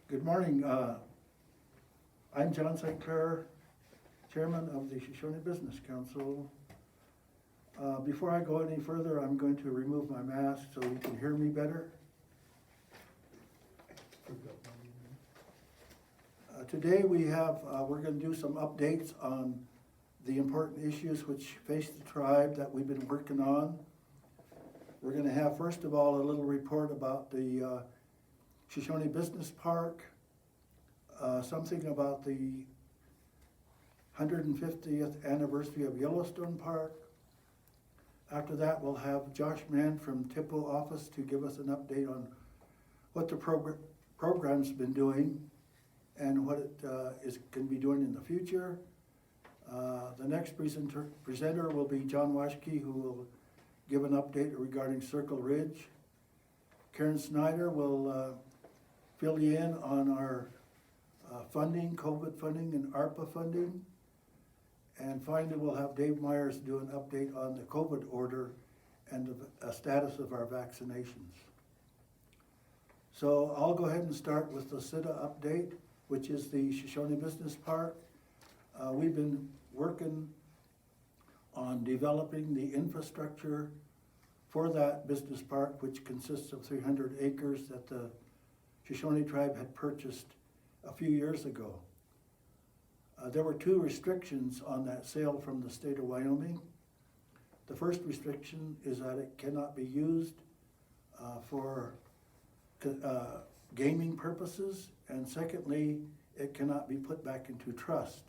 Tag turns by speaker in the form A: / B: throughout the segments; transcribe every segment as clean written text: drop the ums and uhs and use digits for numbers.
A: Good morning. I'm John St. Clair, Chairman of the Shoshone Business Council. Before I go any further, I'm going to remove my mask so you can hear me better. Today we're going to do some updates on the important issues which face the tribe that we've been working on. We're going to have, first of all, a little report about the Shoshone Business Park, something about the 150th Anniversary of Yellowstone Park. After that, we'll have Josh Mann from TIPO office to give us an update on what the program's been doing and what it can be doing in the future. The next presenter will be John Waschke, who will give an update regarding Circle Ridge. Karen Snyder will fill you in on our funding, COVID funding and ARPA funding. And finally, we'll have Dave Myers do an update on the COVID order and the status of our vaccinations. So I'll go ahead and start with the SIDA update, which is the Shoshone Business Park. We've been working on developing the infrastructure for that business park, which consists of 300 acres that the Shoshone tribe had purchased a few years ago. There were two restrictions on that sale from the state of Wyoming. The first restriction is that it cannot be used for gaming purposes, and secondly, it cannot be put back into trust.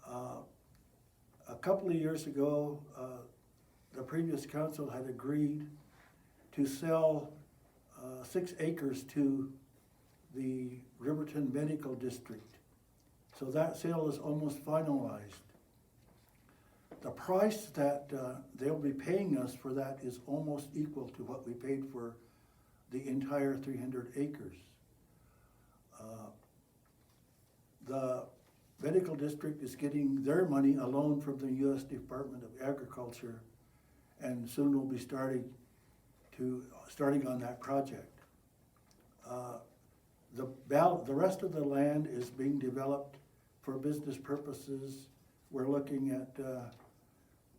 A: A couple of years ago, the previous council had agreed to sell 6 acres to the Riverton Medical District. So that sale is almost finalized. The price that they'll be paying us for that is almost equal to what we paid for the entire 300 acres. The medical district is getting their money, a loan from the U.S. Department of Agriculture, and soon we'll be starting on that project. The rest of the land is being developed for business purposes. We're looking at,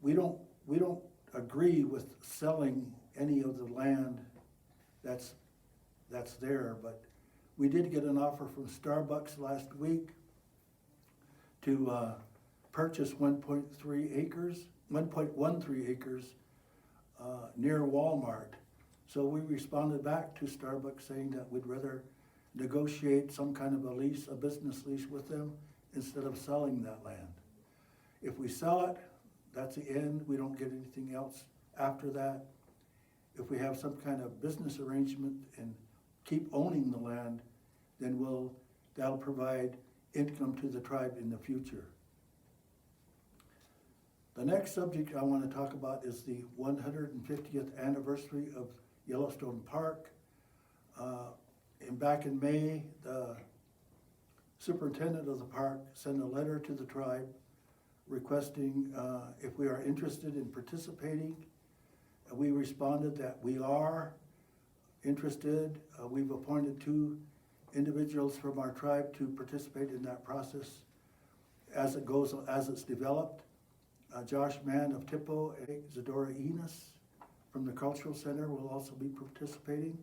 A: we don't agree with selling any of the land that's there, but we did get an offer from Starbucks last week to purchase 1.13 acres near Walmart. So we responded back to Starbucks saying that we'd rather negotiate some kind of a lease, a business lease with them, instead of selling that land. If we sell it, that's the end. We don't get anything else after that. If we have some kind of business arrangement and keep owning the land, then that'll provide income to the tribe in the future. The next subject I want to talk about is the 150th anniversary of Yellowstone Park. Back in May, the superintendent of the park sent a letter to the tribe requesting if we are interested in participating. We responded that we are interested. We've appointed 2 individuals from our tribe to participate in that process as it's developed. Josh Mann of TIPO and Zadora Enos from the Cultural Center will also be participating.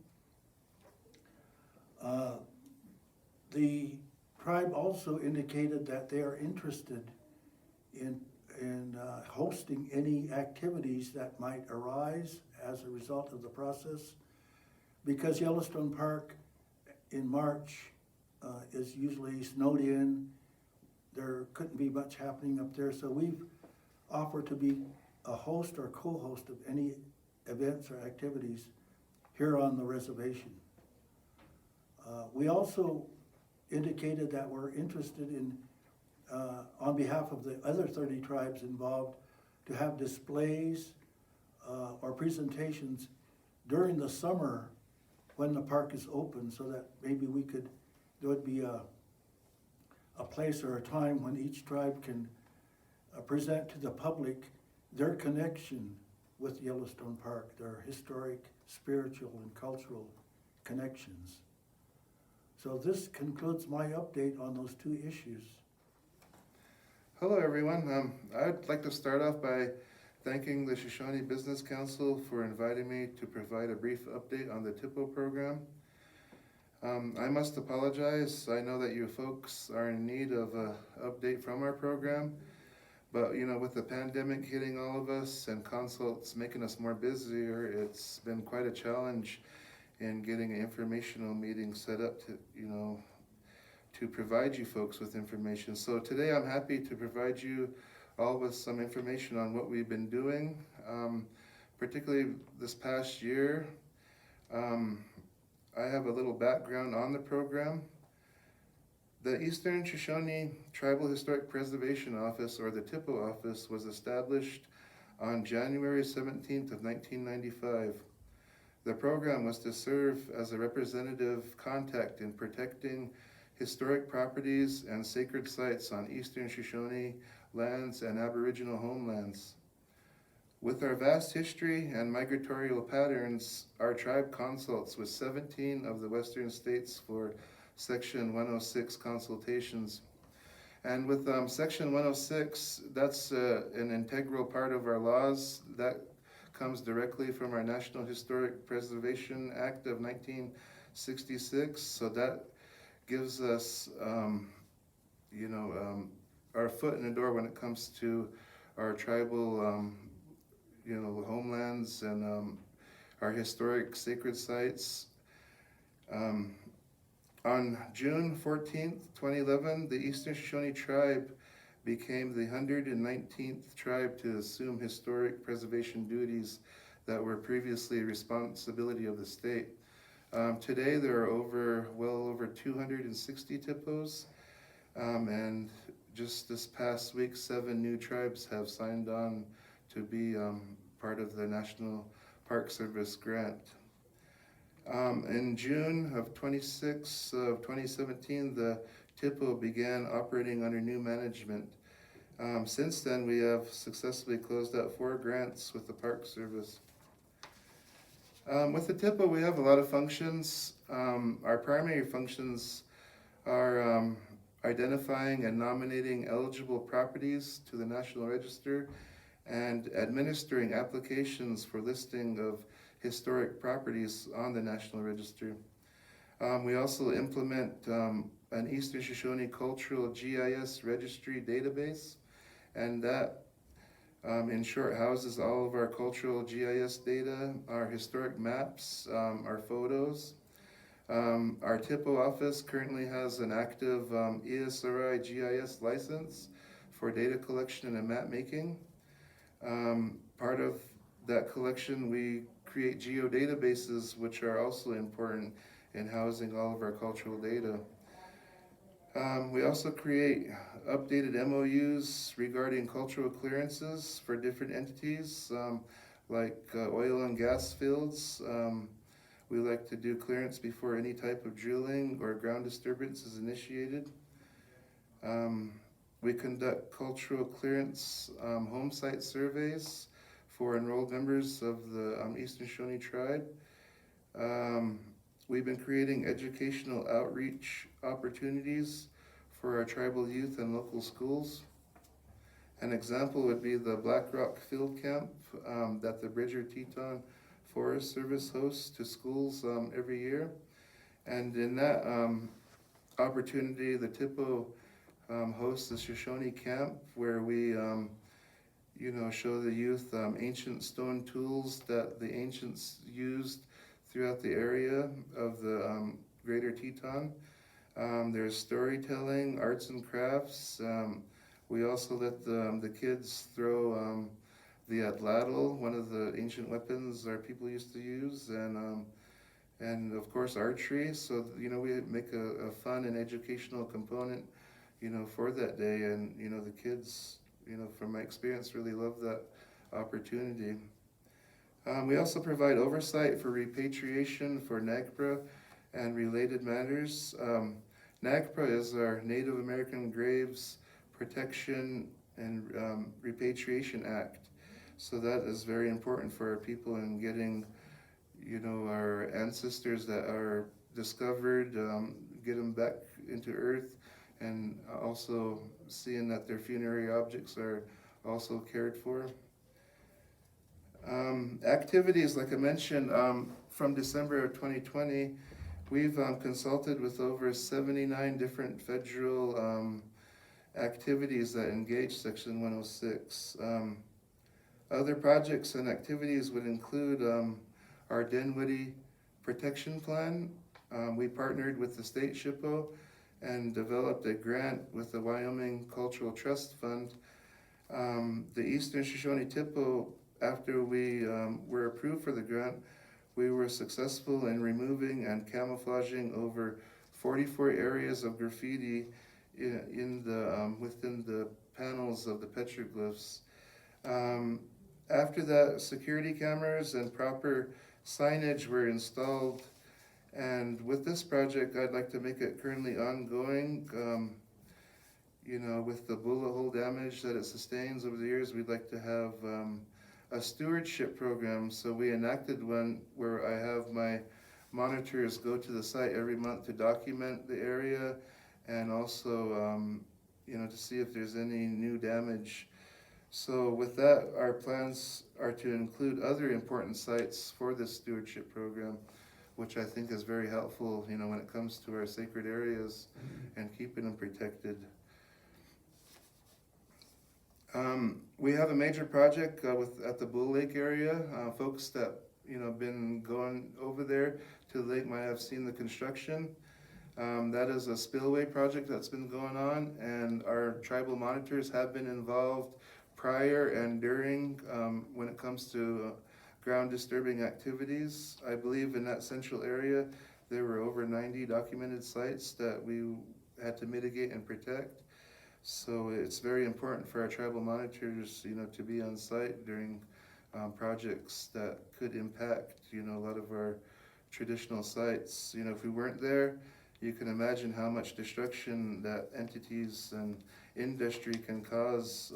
A: The tribe also indicated that they are interested in hosting any activities that might arise as a result of the process, because Yellowstone Park in March is usually snowed in. There couldn't be much happening up there, so we've offered to be a host or co-host of any events or activities here on the reservation. We also indicated that we're interested in, on behalf of the other 30 tribes involved, to have displays or presentations during the summer when the park is open, so that maybe there would be a place or a time when each tribe can present to the public their connection with Yellowstone Park, their historic, spiritual, and cultural connections. So this concludes my update on those two issues.
B: Hello, everyone. I'd like to start off by thanking the Shoshone Business Council for inviting me to provide a brief update on the TIPO program. I must apologize. I know that you folks are in need of an update from our program, but with the pandemic hitting all of us and consults making us more busier, it's been quite a challenge in getting an informational meeting set up to provide you folks with information. So today I'm happy to provide you all with some information on what we've been doing, particularly this past year. I have a little background on the program. The Eastern Shoshone Tribal Historic Preservation Office, or the TIPO office, was established on January 17th of 1995. The program was to serve as a representative contact in protecting historic properties and sacred sites on Eastern Shoshone lands and Aboriginal homelands. With our vast history and migratorial patterns, our tribe consults with 17 of the western states for Section 106 consultations. And with Section 106, that's an integral part of our laws. That comes directly from our National Historic Preservation Act of 1966. So that gives us, our foot in the door when it comes to our tribal homelands and our historic sacred sites. On June 14th, 2011, the Eastern Shoshone tribe became the 119th tribe to assume historic preservation duties that were previously a responsibility of the state. Today there are well over 260 TIPOs, and just this past week 7 new tribes have signed on to be part of the National Park Service grant. In June of 2017, the TIPO began operating under new management. Since then, we have successfully closed out 4 grants with the Park Service. With the TIPO, we have a lot of functions. Our primary functions are identifying and nominating eligible properties to the National Register and administering applications for listing of historic properties on the National Register. We also implement an Eastern Shoshone Cultural GIS Registry database, and that in short houses all of our cultural GIS data, our historic maps, our photos. Our TIPO office currently has an active ESRI GIS license for data collection and map making. Part of that collection, we create geodatabases, which are also important in housing all of our cultural data. We also create updated MOUs regarding cultural clearances for different entities, like oil and gas fields. We like to do clearance before any type of drilling or ground disturbance is initiated. We conduct cultural clearance home site surveys for enrolled members of the Eastern Shoshone tribe. We've been creating educational outreach opportunities for our tribal youth and local schools. An example would be the Black Rock Field Camp that the Bridger Teton Forest Service hosts to schools every year. And in that opportunity, the TIPO hosts the Shoshone Camp, where we show the youth ancient stone tools that the ancients used throughout the area of the Greater Teton. There's storytelling, arts and crafts. We also let the kids throw the atlatl, one of the ancient weapons our people used to use, and of course archery. So we make a fun and educational component for that day, and the kids from my experience really love that opportunity. We also provide oversight for repatriation for NAGPRA and related matters. NAGPRA is our Native American Graves Protection and Repatriation Act. So that is very important for our people in getting, our ancestors that are discovered, get them back into earth, and also seeing that their funerary objects are also cared for. Activities, like I mentioned, from December of 2020, we've consulted with over 79 different federal activities that engage Section 106. Other projects and activities would include our Dinwiddie Protection Plan. We partnered with the state SHPO and developed a grant with the Wyoming Cultural Trust Fund. The Eastern Shoshone TIPO, after we were approved for the grant, we were successful in removing and camouflaging over 44 areas of graffiti in the within the panels of the petroglyphs. After that, security cameras and proper signage were installed, and with this project, I'd like to make it currently ongoing. With the bullet hole damage that it sustains over the years, we'd like to have a stewardship program. So we enacted one where I have my monitors go to the site every month to document the area, and also to see if there's any new damage. So with that, our plans are to include other important sites for this stewardship program, which I think is very helpful, when it comes to our sacred areas and keeping them protected. We have a major project at the Bull Lake area. Folks that been going over there to the lake might have seen the construction. That is a spillway project that's been going on, and our tribal monitors have been involved prior and during when it comes to ground disturbing activities. I believe in that central area there were over 90 documented sites that we had to mitigate and protect. So it's very important for our tribal monitors, to be on site during projects that could impact, a lot of our traditional sites. If we weren't there, you can imagine how much destruction that entities and industry can cause,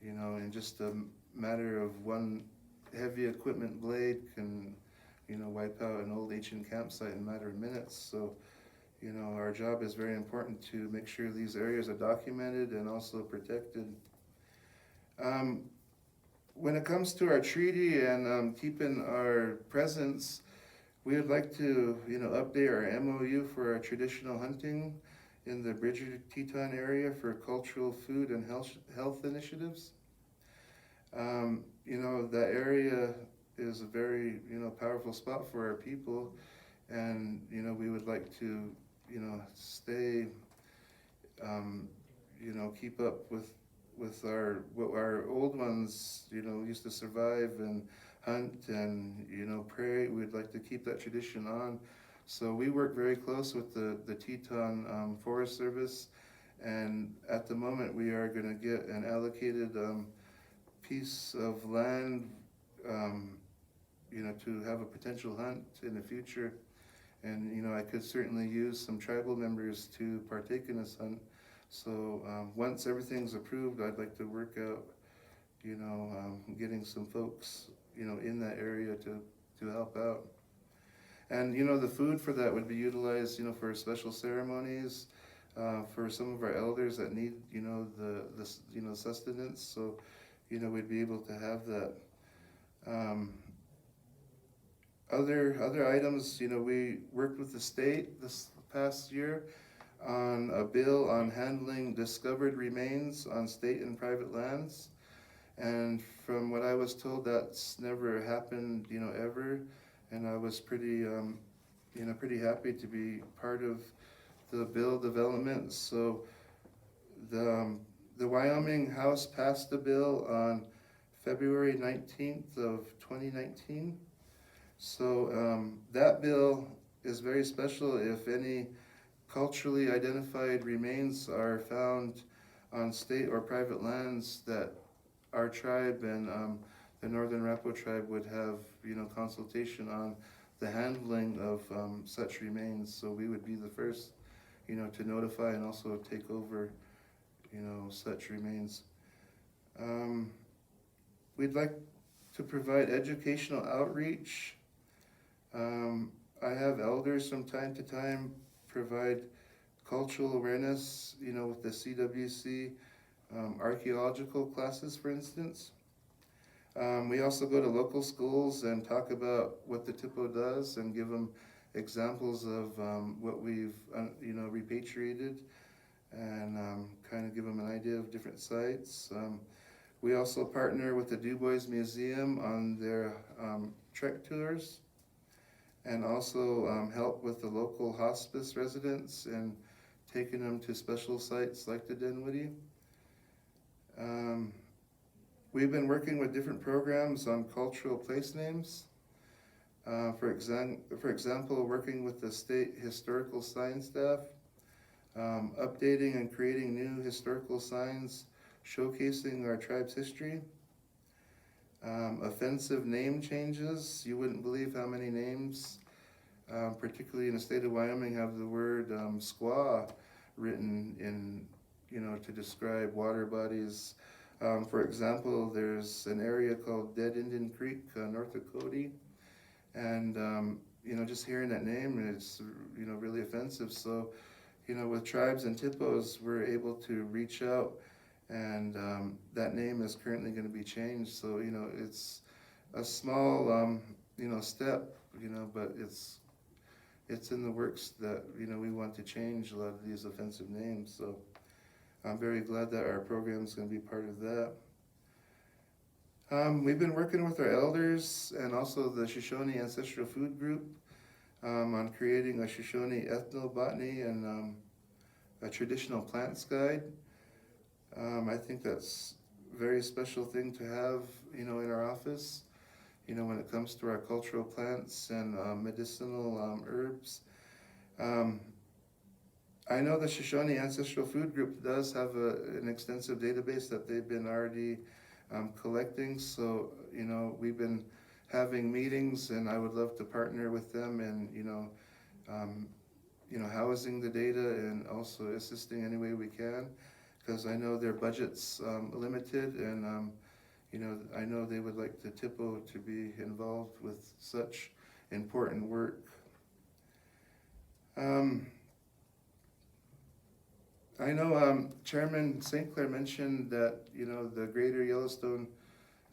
B: in just a matter of one heavy equipment blade can, wipe out an old ancient campsite in a matter of minutes. So, our job is very important to make sure these areas are documented and also protected. When it comes to our treaty and keeping our presence, we would like to, update our MOU for our traditional hunting in the Bridger Teton area for cultural, food, and health initiatives. That area is a very, powerful spot for our people, and, we would like to, stay, keep up with what our old ones, used to survive and hunt and, prairie. We'd like to keep that tradition on. So we work very close with the Teton Forest Service, and at the moment we are going to get an allocated piece of land, to have a potential hunt in the future. And, I could certainly use some tribal members to partake in this hunt. So once everything's approved, I'd like to work out, getting some folks, in that area to help out. And, the food for that would be utilized, for special ceremonies, for some of our elders that need, the sustenance. So, we'd be able to have that. Other items, we worked with the state this past year on a bill on handling discovered remains on state and private lands. And from what I was told, that's never happened, ever. And I was pretty happy to be part of the bill development. So the Wyoming House passed the bill on February 19th of 2019. So that bill is very special. If any culturally identified remains are found on state or private lands, that our tribe and the Northern Arapaho tribe would have, consultation on the handling of such remains. So we would be the first, to notify and also take over, such remains. We'd like to provide educational outreach. I have elders from time to time, provide cultural awareness, with the CWC archaeological classes, for instance. We also go to local schools and talk about what the TIPO does and give them examples of what we've, repatriated, and kind of give them an idea of different sites. We also partner with the Du Bois Museum on their trek tours, and also help with the local hospice residents and taking them to special sites like the Dinwiddie. We've been working with different programs on cultural place names. For example, working with the state historical sign staff, updating and creating new historical signs showcasing our tribe's history. Offensive name changes. You wouldn't believe how many names, particularly in the state of Wyoming, have the word squaw written in, to describe water bodies. For example, there's an area called Dead Indian Creek, north of Cody, and just hearing that name is really offensive. So, with tribes and TIPOs, we're able to reach out, and that name is currently going to be changed. So it's a small step, but it's in the works that we want to change a lot of these offensive names. So I'm very glad that our program is going to be part of that. We've been working with our elders and also the Shoshone Ancestral Food Group on creating a Shoshone ethnobotany and a traditional plants guide. I think that's a very special thing to have, in our office, when it comes to our cultural plants and medicinal herbs. I know the Shoshone Ancestral Food Group does have an extensive database that they've been already collecting, so we've been having meetings, and I would love to partner with them and housing the data and also assisting any way we can, because I know their budget's limited, and I know they would like the TIPO to be involved with such important work. I know Chairman St. Clair mentioned that the Greater Yellowstone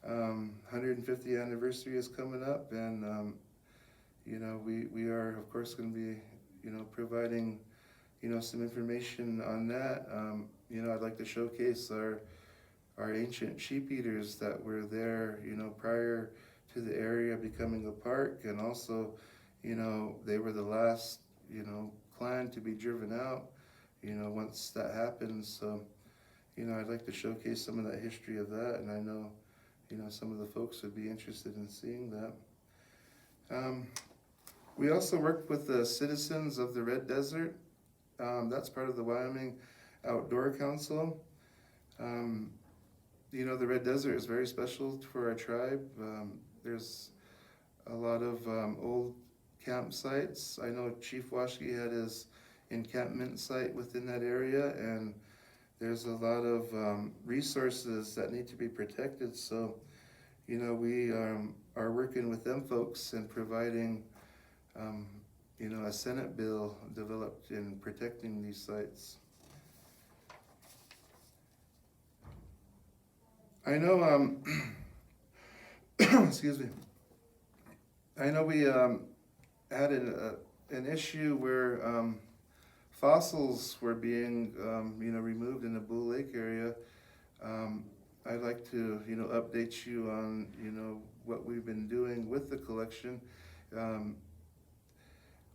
B: 150th anniversary is coming up, and we are of course going to be providing some information on that. I'd like to showcase our ancient sheep eaters that were there prior to the area becoming a park, and also they were the last clan to be driven out once that happened. So I'd like to showcase some of that history of that, and I know some of the folks would be interested in seeing that. We also worked with the citizens of the Red Desert. That's part of the Wyoming Outdoor Council. The Red Desert is very special for our tribe. There's a lot of old campsites. I know Chief Washke had his encampment site within that area, and there's a lot of resources that need to be protected. So we are working with them folks and providing a Senate bill developed in protecting these sites. I know excuse me, I know we had an issue where fossils were being removed in the Bull Lake area. I'd like to update you on what we've been doing with the collection.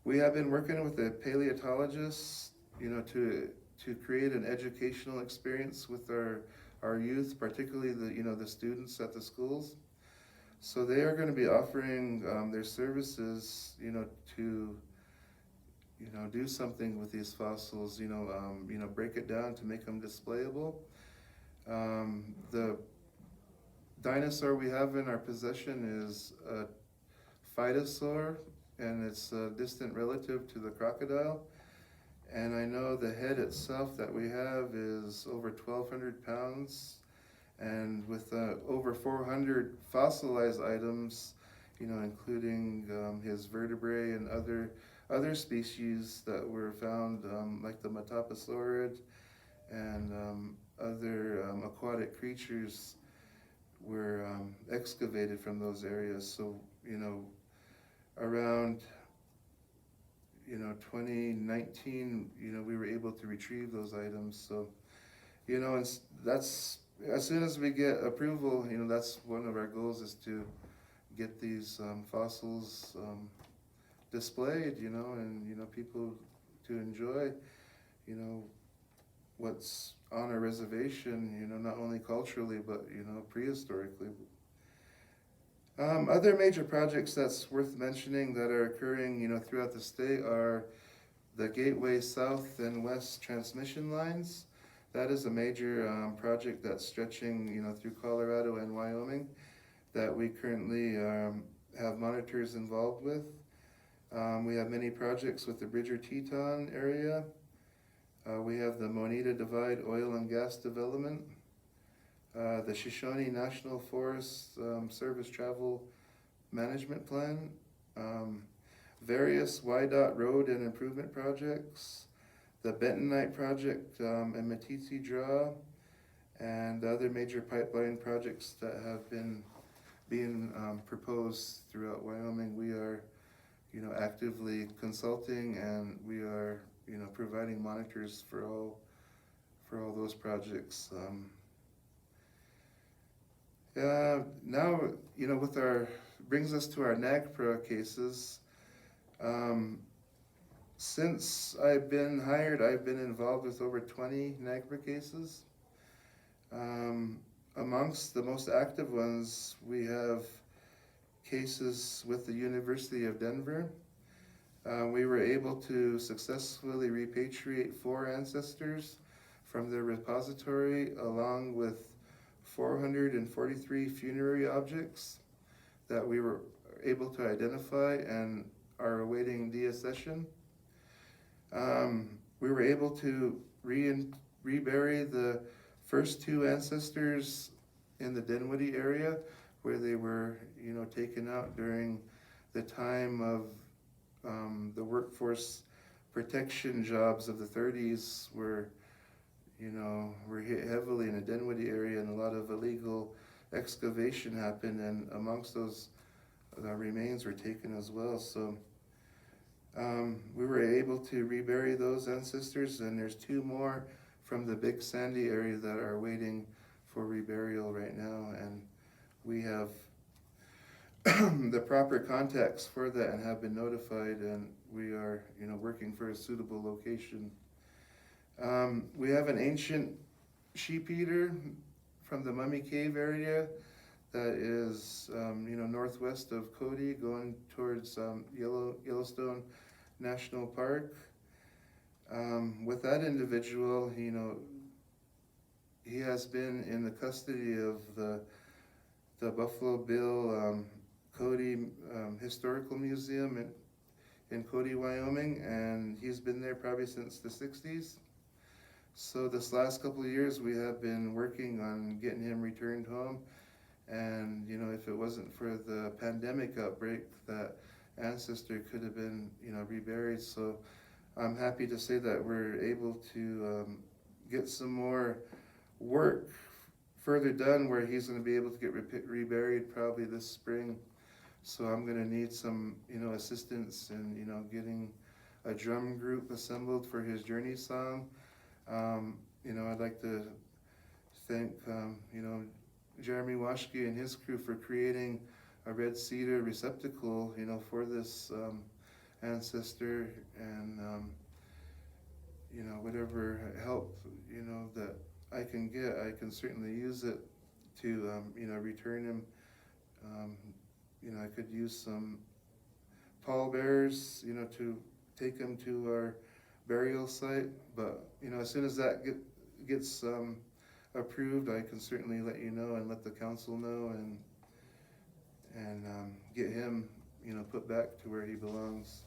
B: We have been working with a paleontologist to create an educational experience with our youth, particularly the students at the schools. So they are going to be offering their services to do something with these fossils, break it down to make them displayable. The dinosaur we have in our possession is a phytosaur, and it's a distant relative to the crocodile. And I know the head itself that we have is over 1,200 pounds, and with over 400 fossilized items, including his vertebrae and other other species that were found, like the metapasaurid and other aquatic creatures were excavated from those areas. So, around 2019, we were able to retrieve those items. So, and that's, as soon as we get approval, that's one of our goals, is to get these fossils displayed, and people to enjoy, what's on our reservation, not only culturally but prehistorically. Other major projects that's worth mentioning that are occurring, throughout the state are the Gateway South and West transmission lines. That is a major project that's stretching, through Colorado and Wyoming, that we currently have monitors involved with. We have many projects with the Bridger-Teton area. We have the Moneta Divide oil and gas development, the Shoshone National Forest Service Travel Management Plan, various YDOT road and improvement projects, the Bentonite project and Matiti Draw, and other major pipeline projects that have been being proposed throughout Wyoming. We are, actively consulting, and we are, providing monitors for all those projects. Now, with brings us to our NAGPRA cases. Since I've been hired, I've been involved with over 20 NAGPRA cases. Amongst the most active ones, we have cases with the University of Denver. We were able to successfully repatriate 4 ancestors from their repository, along with 443 funerary objects that we were able to identify and are awaiting deaccession. We were able to rebury the first 2 ancestors in the Dinwiddie area, where they were, taken out during the time of the workforce protection jobs of the 30s, where, were hit heavily in the Dinwiddie area, and a lot of illegal excavation happened, and amongst those, remains were taken as well. So we were able to rebury those ancestors, and there's 2 more from the Big Sandy area that are waiting for reburial right now, and we have the proper contacts for that and have been notified, and we are, working for a suitable location. We have an ancient sheep eater from the Mummy Cave area that is, northwest of Cody, going towards Yellowstone National Park. With that individual, he has been in the custody of the Buffalo Bill Cody Historical Museum in Cody, Wyoming, and he's been there probably since the 60s. So this last couple of years, we have been working on getting him returned home. And, if it wasn't for the pandemic outbreak, that ancestor could have been, reburied. So I'm happy to say that we're able to get some more work further done, where he's going to be able to get reburied probably this spring. So I'm going to need some, assistance in, getting a drum group assembled for his journey song. I'd like to thank, Jeremy Washke and his crew for creating a red cedar receptacle, for this ancestor, and, whatever help, that I can get, I can certainly use it to, return him. I could use some pallbearers, to take him to our burial site, but, as soon as that gets approved, I can certainly let you know and let the council know, and get him, put back to where he belongs.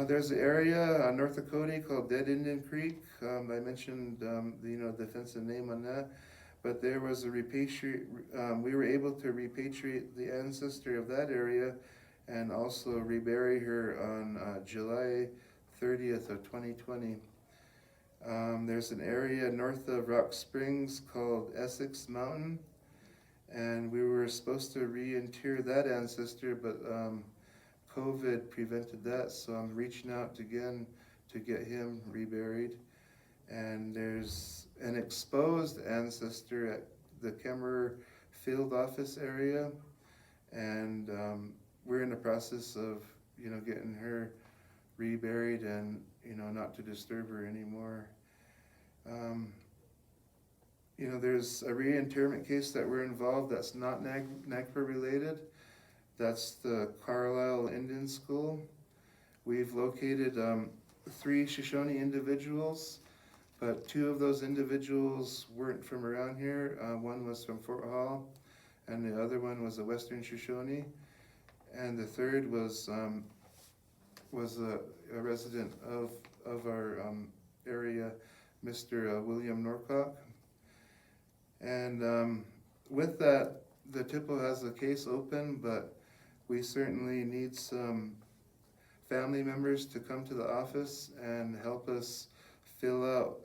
B: There's an area north of Cody called Dead Indian Creek. I mentioned the offensive name on that, but there was a we were able to repatriate the ancestor of that area, and also rebury her on July 30th of 2020. There's an area north of Rock Springs called Essex Mountain, and we were supposed to reinter that ancestor, but COVID prevented that, so I'm reaching out again to get him reburied. And there's an exposed ancestor at the Kemmerer Field Office area, and we're in the process of, getting her reburied and, not to disturb her anymore. There's a reinterment case that we're involved that's not NAGPRA related. That's the Carlisle Indian School. We've located 3 Shoshone individuals, but 2 of those individuals weren't from around here. One was from Fort Hall, and the other one was a Western Shoshone, and the third was a resident of our area, Mr. William Norcock. And with that, the TIPO has a case open, but we certainly need some family members to come to the office and help us fill out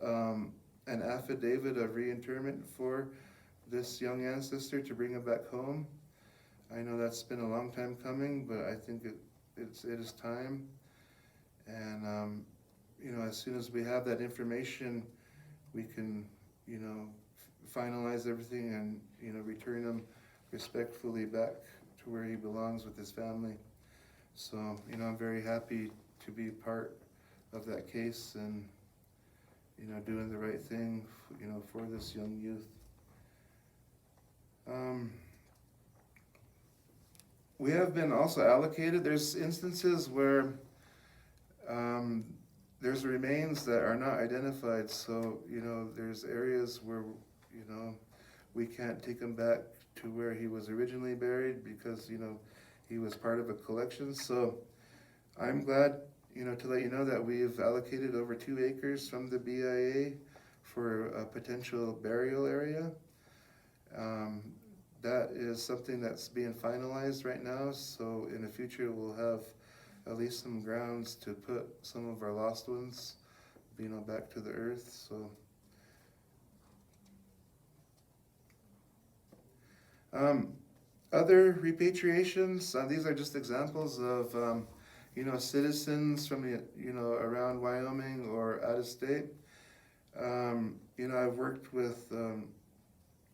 B: an affidavit of reinterment for this young ancestor to bring him back home. I know that's been a long time coming, but I think it is time. And as soon as we have that information, we can finalize everything and return him respectfully back to where he belongs with his family. So I'm very happy to be part of that case and doing the right thing for this young youth. We have been also allocated, there's instances where there's remains that are not identified, so there's areas where we can't take him back to where he was originally buried because he was part of a collection. So I'm glad to let you know that we've allocated over 2 acres from the BIA for a potential burial area. That is something that's being finalized right now, so in the future we'll have at least some grounds to put some of our lost ones back to the earth. So other repatriations, these are just examples of citizens from around Wyoming or out of state. I've worked with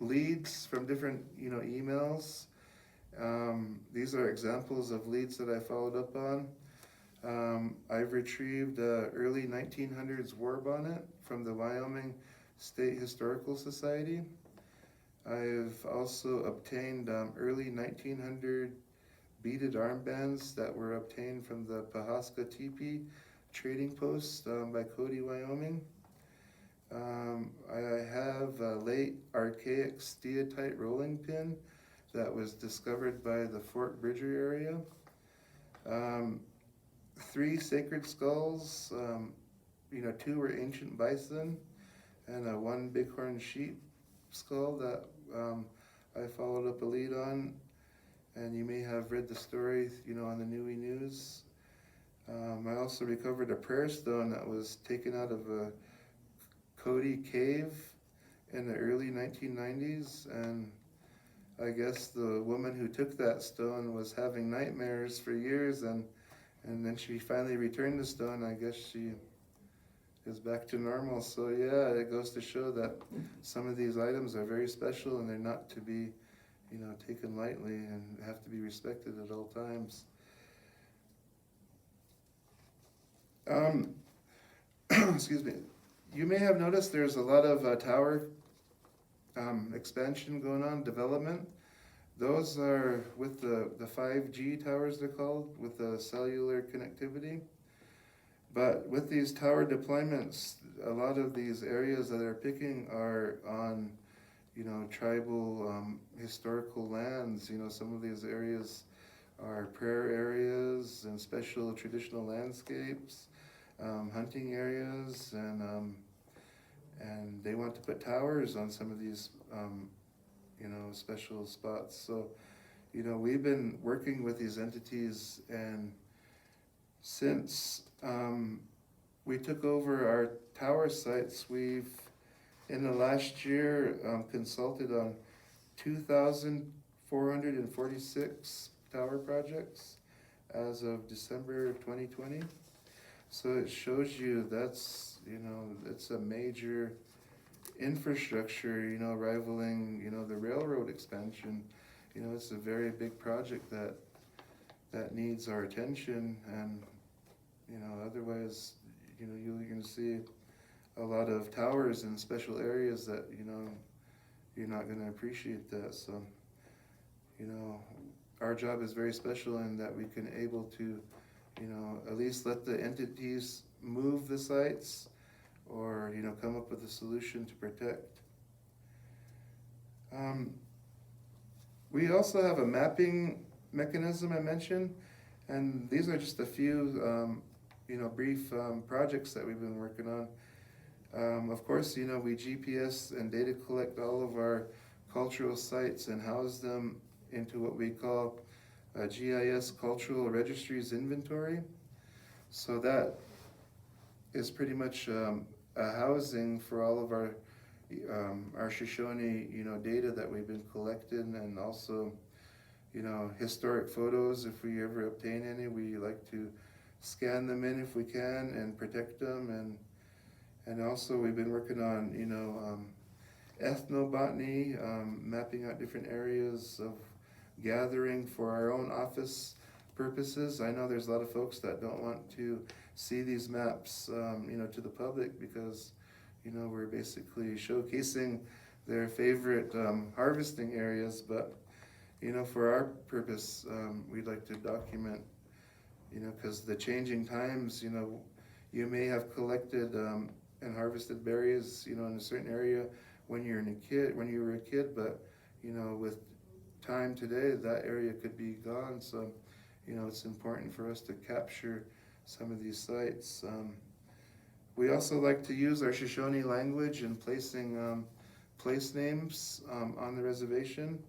B: leads from different emails. These are examples of leads that I followed up on. I've retrieved early 1900s war bonnet from the Wyoming State Historical Society. I've also obtained early 1900 beaded armbands that were obtained from the Pawhuska Teepee trading post by Cody, Wyoming. I have a late archaic steatite rolling pin that was discovered by the Fort Bridger area. 3 sacred skulls, 2 were ancient bison, and 1 bighorn sheep skull that I followed up a lead on, and you may have read the story, on the Newey News. I also recovered a prayer stone that was taken out of a Cody cave in the early 1990s, and I guess the woman who took that stone was having nightmares for years, and then she finally returned the stone. I guess she is back to normal. So yeah, it goes to show that some of these items are very special and they're not to be, taken lightly and have to be respected at all times. Excuse me. You may have noticed there's a lot of tower expansion going on, development. Those are with the 5G towers, they're called, with the cellular connectivity. But with these tower deployments, a lot of these areas that they're picking are on, tribal historical lands. Some of these areas are prayer areas and special traditional landscapes, hunting areas, and they want to put towers on some of these, special spots. So, we've been working with these entities, and since we took over our tower sites, we've, in the last year, consulted on 2,446 tower projects as of December 2020. So it shows you that's, it's a major infrastructure, rivaling, the railroad expansion. It's a very big project that needs our attention, and, otherwise, you're gonna see a lot of towers in special areas that, you're not gonna appreciate that. So, our job is very special in that we can able to, at least let the entities move the sites, or, come up with a solution to protect. We also have a mapping mechanism I mentioned, and these are just a few, brief projects that we've been working on. Of course, we GPS and data collect all of our cultural sites and house them into what we call a GIS Cultural Registries Inventory. So that is pretty much a housing for all of our Shoshone, data that we've been collecting, and also, historic photos. If we ever obtain any, we like to scan them in if we can and protect them. And also we've been working on, ethnobotany, mapping out different areas of gathering for our own office purposes. I know there's a lot of folks that don't want to see these maps, to the public, because, we're basically showcasing their favorite harvesting areas. But, for our purpose, we'd like to document, because the changing times, you may have collected and harvested berries, in a certain area when you were a kid, but, with time today, that area could be gone. So, it's important for us to capture some of these sites. We also like to use our Shoshone language in placing place names on the reservation,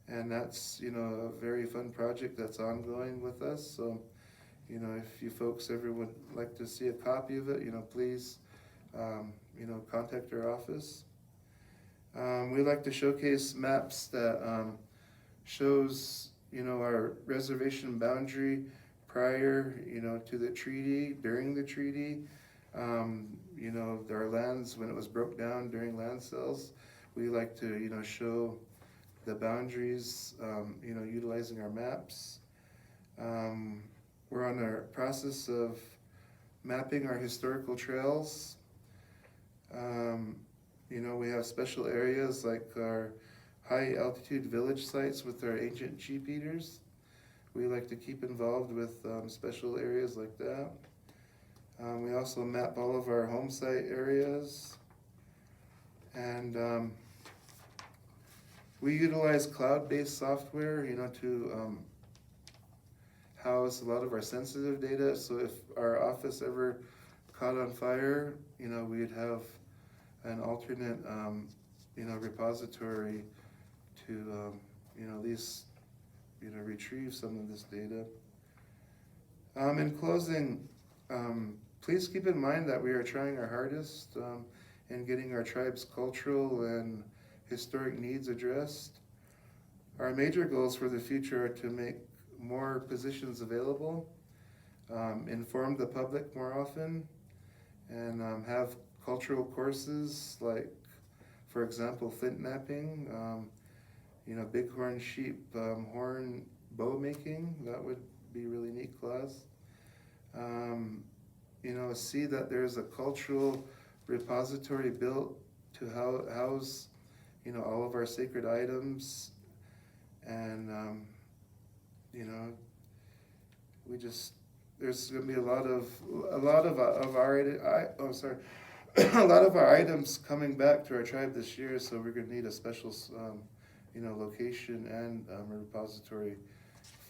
B: and that's, a very fun project that's ongoing with us. So, if you folks ever would like to see a copy of it, please, contact our office. We like to showcase maps that shows, our reservation boundary prior, to the treaty, during the treaty, our lands when it was broke down during land sales. We like to, show the boundaries, utilizing our maps. We're on the process of mapping our historical trails. We have special areas like our high altitude village sites with our ancient sheep eaters. We like to keep involved with special areas like that. We also map all of our home site areas. And we utilize cloud-based software, to house a lot of our sensitive data. So if our office ever caught on fire, we'd have an alternate, repository to, at least, retrieve some of this data. In closing, please keep in mind that we are trying our hardest in getting our tribe's cultural and historic needs addressed. Our major goals for the future are to make more positions available, inform the public more often, and have cultural courses like, for example, flint knapping, bighorn sheep horn bow making. That would be a really neat class. See that there's a cultural repository built to house, all of our sacred items, and there's going to be a lot of our a lot of our items coming back to our tribe this year, so we're going to need a special location and a repository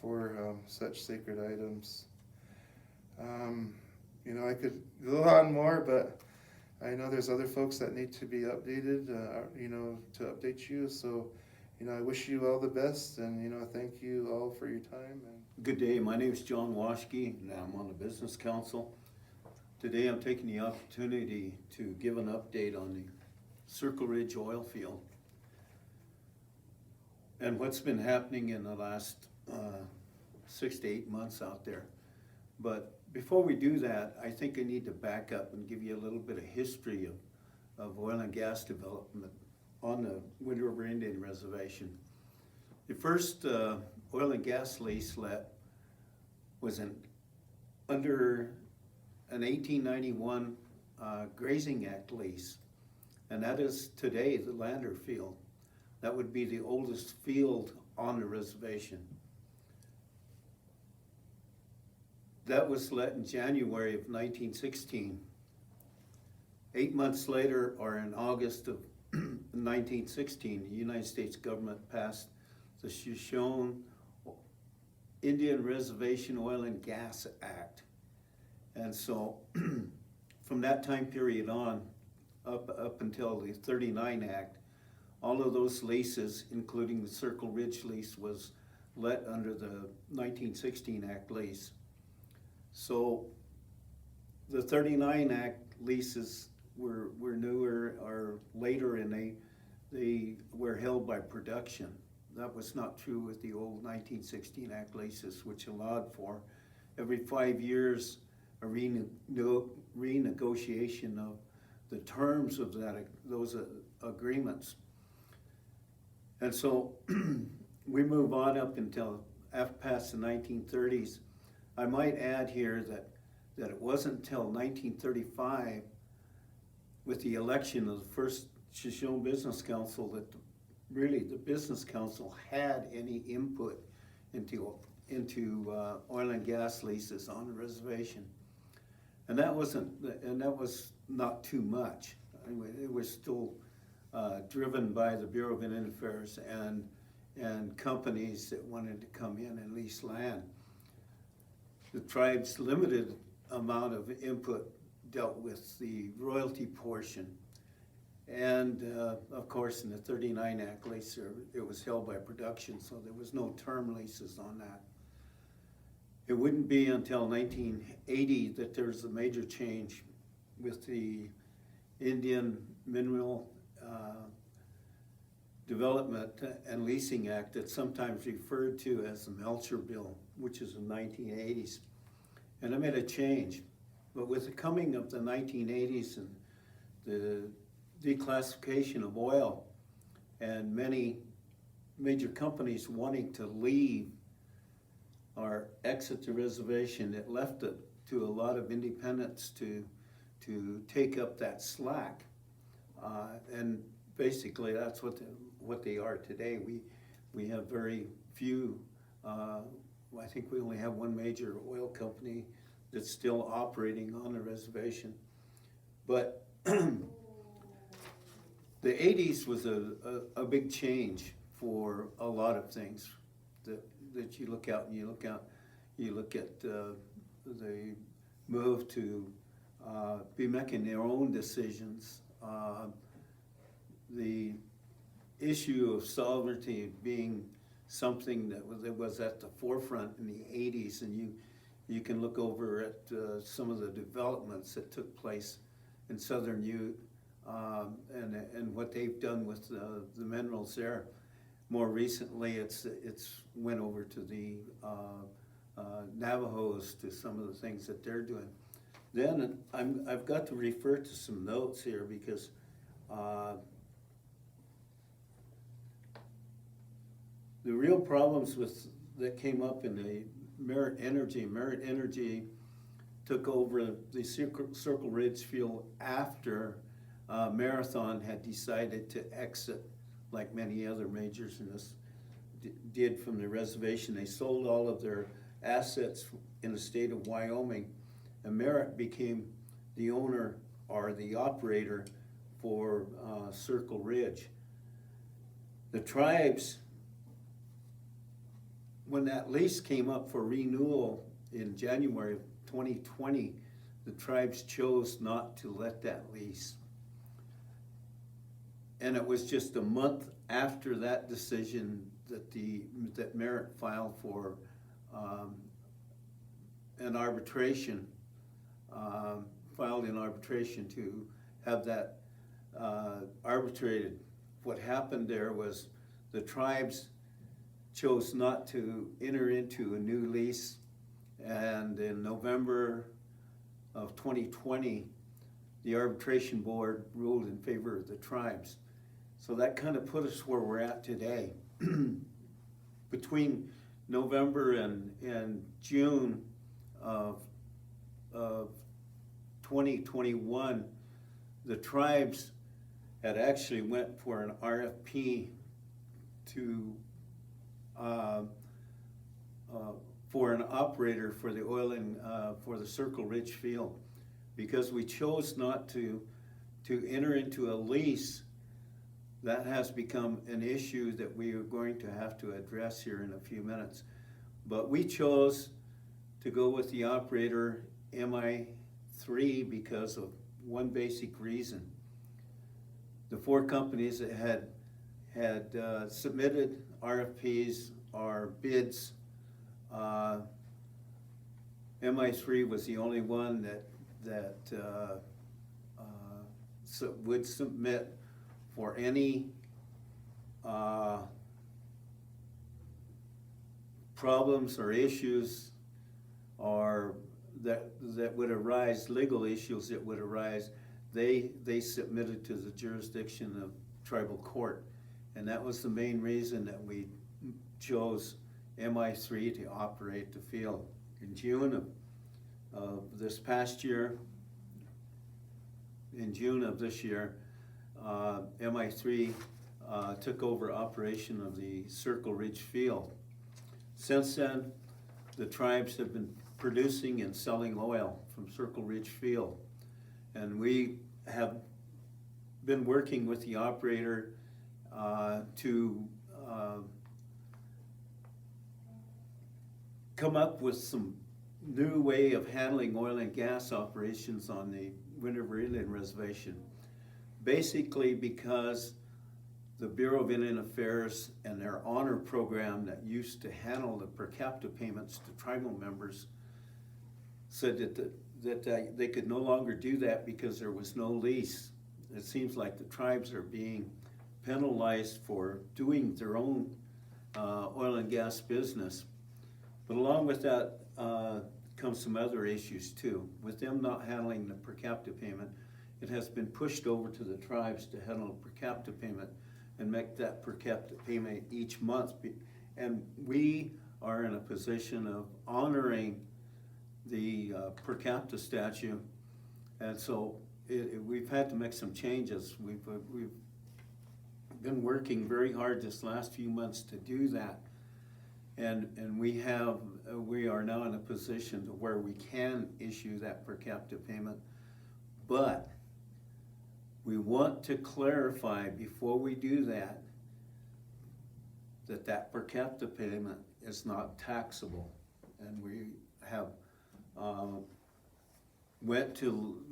B: for such sacred items. I could go on more, but I know there's other folks that need to be updated, to update you. So, I wish you all the best, and thank you all for your time. And
C: Good day, my name is John Washke, and I'm on the Business Council. Today I'm taking the opportunity to give an update on the Circle Ridge oil field and what's been happening in the last 6 to 8 months out there. But before we do that, I think I need to back up and give you a little bit of history of oil and gas development on the Wind River Indian Reservation. The first oil and gas lease let was under an 1891 Grazing Act lease, and that is today the Lander Field. That would be the oldest field on the reservation. That was let in January of 1916. 8 months later, or in August of 1916, the United States government passed the Shoshone Indian Reservation Oil and Gas Act. And so from that time period on, up until the 39 Act, all of those leases, including the Circle Ridge lease, was let under the 1916 Act lease. So the 39 Act leases were newer or later, and they were held by production. That was not true with the old 1916 Act leases, which allowed for every 5 years a renegotiation of the terms of those agreements. And so we move on up until past the 1930s. I might add here that it wasn't until 1935, with the election of the first Shoshone Business Council, that really the Business Council had any input into oil and gas leases on the reservation. And that was not too much. It was still driven by the Bureau of Indian Affairs and companies that wanted to come in and lease land. The tribe's limited amount of input dealt with the royalty portion. And of course, in the 39 Act lease, it was held by production, so there was no term leases on that. It wouldn't be until 1980 that there was a major change with the Indian Mineral Development and Leasing Act, that's sometimes referred to as the Melcher Bill, which is in the 1980s. And it made a change. But with the coming of the 1980s and the declassification of oil and many major companies wanting to leave or exit the reservation, it left it to a lot of independents to take up that slack. And basically that's what they are today. We have very few, I think we only have one major oil company that's still operating on the reservation. But the 80s was a big change for a lot of things that you look out and you look at the move to be making their own decisions, the issue of sovereignty being something that was at the forefront in the 80s, and you can look over at some of the developments that took place in Southern Ute and what they've done with the minerals there. More recently, it's went over to the Navajos, to some of the things that they're doing. Then I've got to refer to some notes here because the real problems that came up in the Merit Energy took over the Circle Ridge field after Marathon had decided to exit, like many other majors in this did, from the reservation. They sold all of their assets in the state of Wyoming, and Merit became the owner or the operator for Circle Ridge. The tribes, when that lease came up for renewal in January of 2020, the tribes chose not to let that lease. And it was just a month after that decision that Merritt filed for an arbitration, filed in arbitration to have that arbitrated. What happened there was the tribes chose not to enter into a new lease, and in November of 2020, the arbitration board ruled in favor of the tribes. So that kind of put us where we're at today. Between November and June of 2021, the tribes had actually went for an RFP to for an operator for the oil and for the Circle Ridge field. Because we chose not to enter into a lease, that has become an issue that we are going to have to address here in a few minutes. But we chose to go with the operator MI3 because of one basic reason. The 4 companies that had submitted RFPs or bids, MI3 was the only one that would submit for any problems or issues or that would arise, legal issues that would arise. They submitted to the jurisdiction of tribal court, and that was the main reason that we chose MI3 to operate the field. In June of this past year, in June of this year, MI3 took over operation of the Circle Ridge field. Since then, the tribes have been producing and selling oil from Circle Ridge field. And we have been working with the operator to come up with some new way of handling oil and gas operations on the Wind River Indian Reservation. Basically because the Bureau of Indian Affairs and their honor program that used to handle the per capita payments to tribal members said that they could no longer do that because there was no lease. It seems like the tribes are being penalized for doing their own oil and gas business. But along with that comes some other issues too. With them not handling the per capita payment, it has been pushed over to the tribes to handle a per capita payment and make that per capita payment each month. And we are in a position of honoring the per capita statute, and so we've had to make some changes. We've been working very hard this last few months to do that, and we are now in a position to where we can issue that per capita payment, but we want to clarify before we do that that per capita payment is not taxable, and we have went to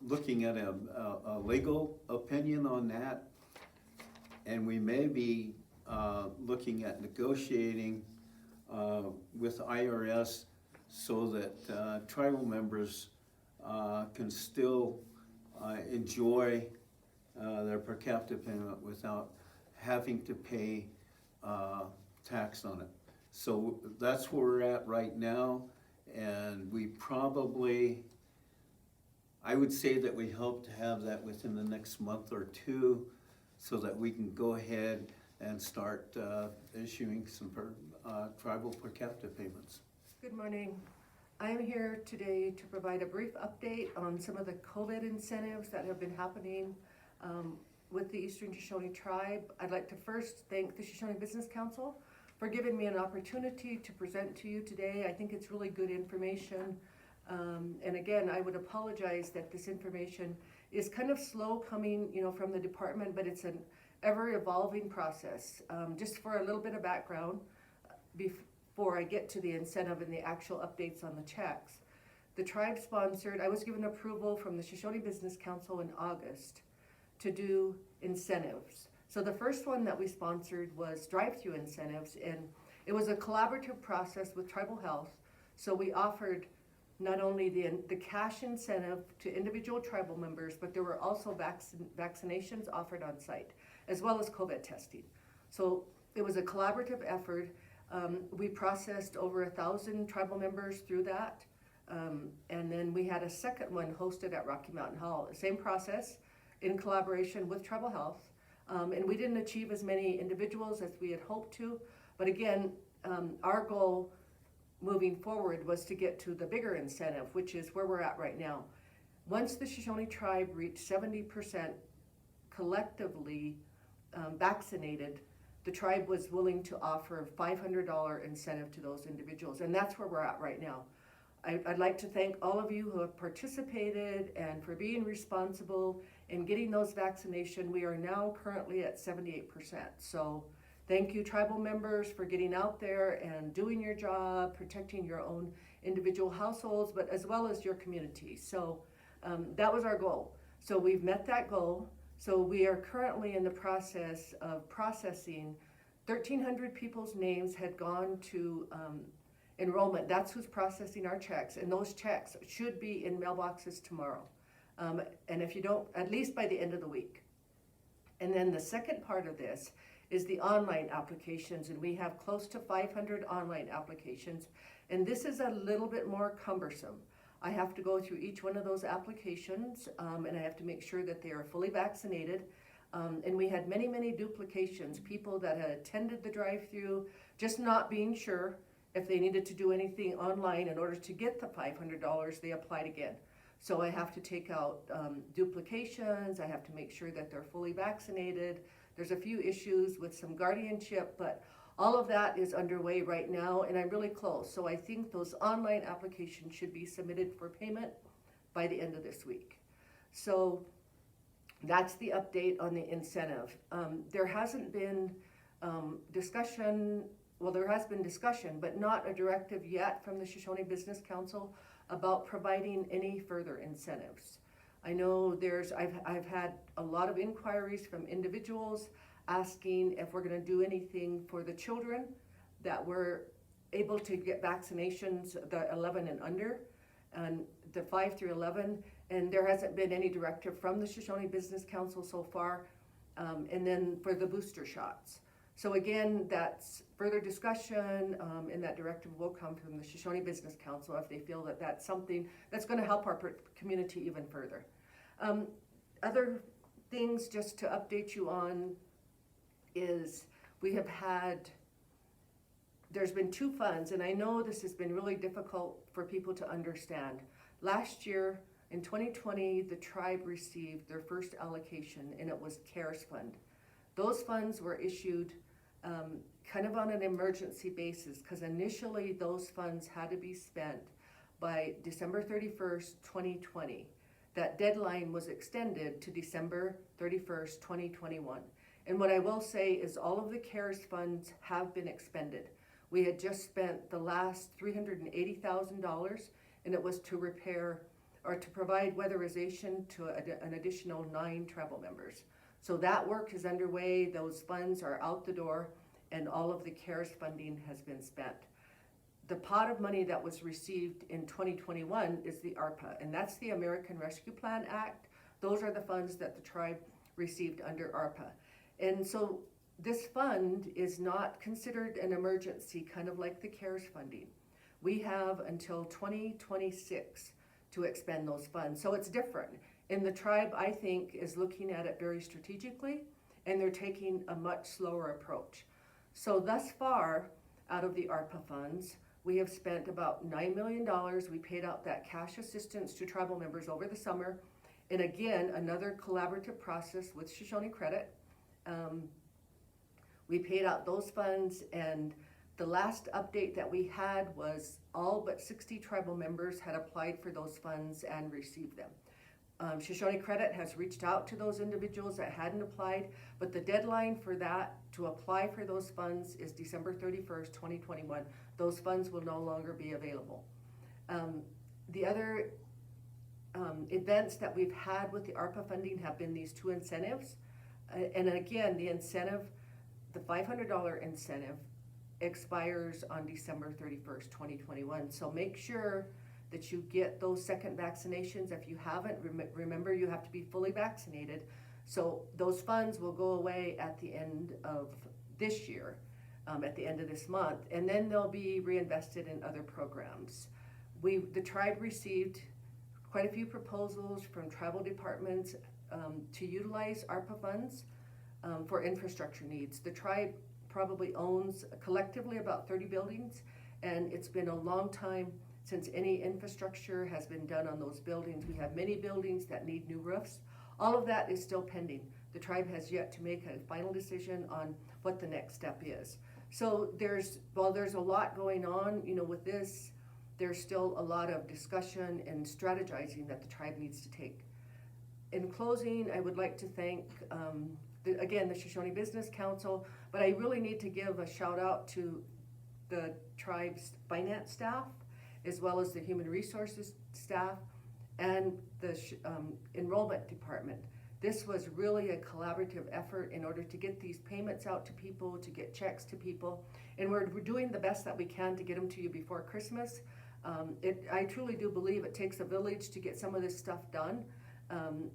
C: looking at a legal opinion on that, and we may be looking at negotiating with IRS so that tribal members can still enjoy their per capita payment without having to pay tax on it. So that's where we're at right now, and we probably, I would say that we hope to have that within the next month or two so that we can go ahead and start issuing some tribal per capita payments.
D: Good morning. I am here today to provide a brief update on some of the COVID incentives that have been happening with the Eastern Shoshone tribe. I'd like to first thank the Shoshone Business Council for giving me an opportunity to present to you today. I think it's really good information. And again, I would apologize that this information is kind of slow coming, from the department, but it's an ever-evolving process. Just for a little bit of background, before I get to the incentive and the actual updates on the checks, the tribe sponsored, I was given approval from the Shoshone Business Council in August to do incentives. So the first one that we sponsored was drive-through incentives, and it was a collaborative process with Tribal Health. So we offered not only the cash incentive to individual tribal members, but there were also vaccinations offered on site, as well as COVID testing. So it was a collaborative effort. We processed over 1,000 tribal members through that. And then we had a second one hosted at Rocky Mountain Hall, same process in collaboration with Tribal Health. And we didn't achieve as many individuals as we had hoped to, but again, our goal moving forward was to get to the bigger incentive, which is where we're at right now. Once the Shoshone tribe reached 70% collectively vaccinated, the tribe was willing to offer a $500 incentive to those individuals, and that's where we're at right now. I'd like to thank all of you who have participated and for being responsible in getting those vaccinations. We are now currently at 78%. So thank you, tribal members, for getting out there and doing your job, protecting your own individual households, but as well as your community. So that was our goal. So we've met that goal. So we are currently in the process of processing 1,300 people's names had gone to enrollment. That's who's processing our checks, and those checks should be in mailboxes tomorrow. And if you don't, at least by the end of the week. And then the second part of this is the online applications, and we have close to 500 online applications, and this is a little bit more cumbersome. I have to go through each one of those applications, and I have to make sure that they are fully vaccinated. And we had many, many duplications, people that had attended the drive-through, just not being sure if they needed to do anything online in order to get the $500, they applied again. So I have to take out duplications, I have to make sure that they're fully vaccinated. There's a few issues with some guardianship, but all of that is underway right now, and I'm really close. So I think those online applications should be submitted for payment by the end of this week. So that's the update on the incentive. There hasn't been discussion, well, there has been discussion, but not a directive yet from the Shoshone Business Council about providing any further incentives. I know I've had a lot of inquiries from individuals asking if we're gonna do anything for the children that were able to get vaccinations, the 11 and under, and the 5 through 11, and there hasn't been any directive from the Shoshone Business Council so far, and then for the booster shots. So again, that's further discussion, and that directive will come from the Shoshone Business Council if they feel that that's something that's gonna help our community even further. Other things just to update you on is there's been two funds, and I know this has been really difficult for people to understand. Last year, in 2020, the tribe received their first allocation, and it was CARES Fund. Those funds were issued kind of on an emergency basis, because initially those funds had to be spent by December 31st, 2020. That deadline was extended to December 31st, 2021. And what I will say is all of the CARES funds have been expended. We had just spent the last $380,000, and it was to repair or to provide weatherization to an additional 9 tribal members. So that work is underway, those funds are out the door, and all of the CARES funding has been spent. The pot of money that was received in 2021 is the ARPA, and that's the American Rescue Plan Act. Those are the funds that the tribe received under ARPA. And so this fund is not considered an emergency, kind of like the CARES funding. We have until 2026 to expend those funds, so it's different. And the tribe, I think, is looking at it very strategically, and they're taking a much slower approach. So thus far, out of the ARPA funds, we have spent about $9 million. We paid out that cash assistance to tribal members over the summer. And again, another collaborative process with Shoshone Credit. We paid out those funds, and the last update that we had was all but 60 tribal members had applied for those funds and received them. Shoshone Credit has reached out to those individuals that hadn't applied, but the deadline for that to apply for those funds is December 31st, 2021. Those funds will no longer be available. The other events that we've had with the ARPA funding have been these 2 incentives. And again, the incentive, the $500 incentive expires on December 31st, 2021. So make sure that you get those second vaccinations. If you haven't, remember you have to be fully vaccinated. So those funds will go away at the end of this year, at the end of this month, and then they'll be reinvested in other programs. The tribe received quite a few proposals from tribal departments to utilize ARPA funds for infrastructure needs. The tribe probably owns collectively about 30 buildings, and it's been a long time since any infrastructure has been done on those buildings. We have many buildings that need new roofs. All of that is still pending. The tribe has yet to make a final decision on what the next step is. So while there's a lot going on, with this, there's still a lot of discussion and strategizing that the tribe needs to take. In closing, I would like to thank, the Shoshone Business Council, but I really need to give a shout out to the tribe's finance staff, as well as the human resources staff and the enrollment department. This was really a collaborative effort in order to get these payments out to people, to get checks to people, and we're doing the best that we can to get them to you before Christmas. I truly do believe it takes a village to get some of this stuff done,